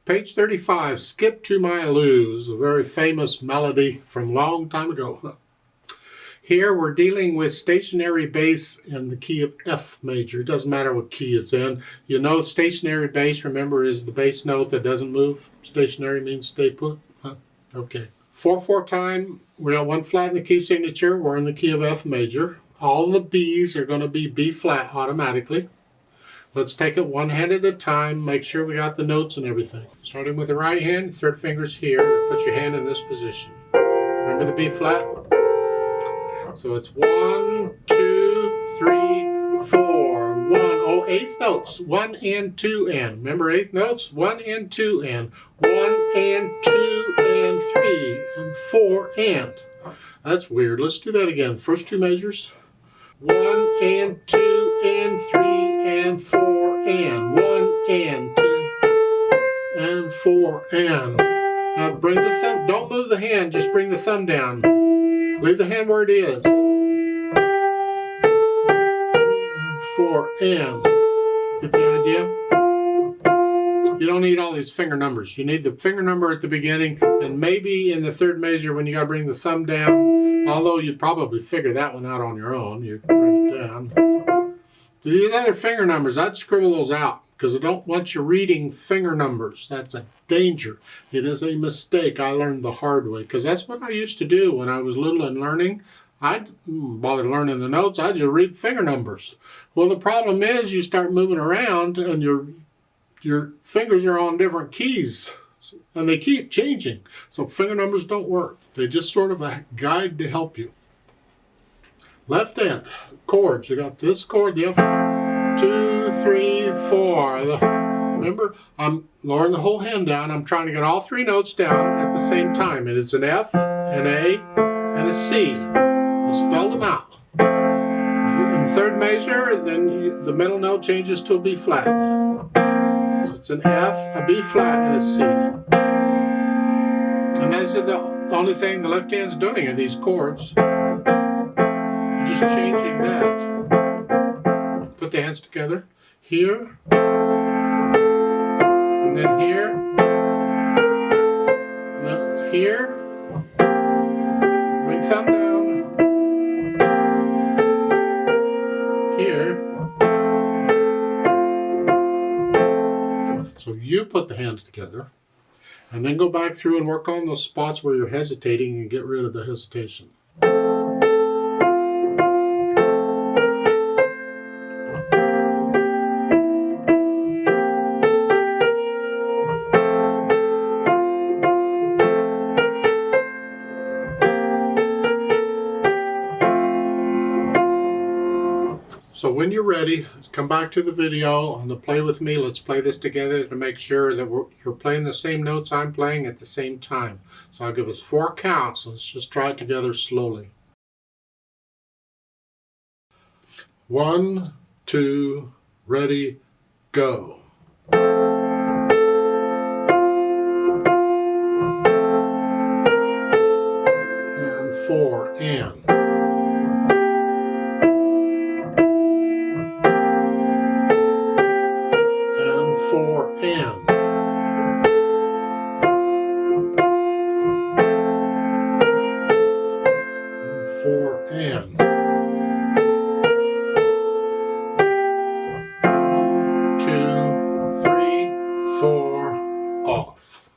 Page 35, Skip to My Lose, a very famous melody from a long time ago. Here we're dealing with stationary bass in the key of F major. It doesn't matter what key it's in. You know stationary bass, remember, is the bass note that doesn't move. Stationary means stay put. Huh? Okay. 4/4 time, we got one flat in the key signature. We're in the key of F major. All the B's are going to be B flat automatically. Let's take it one hand at a time, make sure we got the notes and everything. Starting with the right hand, third finger's here, then put your hand in this position. Remember the B flat? So it's 1, 2, 3, 4, 1. Oh, eighth notes, 1 and 2 and. Remember eighth notes? 1 and 2 and. 1 and 2 and 3 and 4 and. That's weird. Let's do that again. First two measures. 1 and 2 and 3 and 4 and 1 and 2 and 4 and. Now bring the thumb, don't move the hand, just bring the thumb down. Leave the hand where it is. 4 and. Get the idea? You don't need all these finger numbers. You need the finger number at the beginning and maybe in the third measure when you got to bring the thumb down. Although you'd probably figure that one out on your own. You bring it down. These other finger numbers, I'd scribble those out because I don't want you reading finger numbers. That's a danger. It is a mistake. I learned the hard way because that's what I used to do when I was little and learning. I didn't bother learning the notes. I just read finger numbers. Well, the problem is you start moving around and your fingers are on different keys. And they keep changing. So finger numbers don't work. They're just sort of a guide to help you. Left hand, chords. You got this chord, the F, 2, 3, 4. Remember, I'm lowering the whole hand down. I'm trying to get all three notes down at the same time. And it's an F, an A, and a C. I spelled them out. In third measure, then the middle note changes to a B flat. So it's an F, a B flat, and a C. And that's the only thing the left hand's doing are these chords. You're just changing that. Put the hands together. Here. And then here. And then here. Bring thumb down. Here. So you put the hands together and then go back through and work on those spots where you're hesitating and get rid of the hesitation. So when you're ready, come back to the video on the play with me. Let's play this together to make sure that you're playing the same notes I'm playing at the same time. So I'll give us 4 counts. Let's just try it together slowly. 1, 2, ready, go. And 4 and. And 4 and 1, 2, 3, 4 off.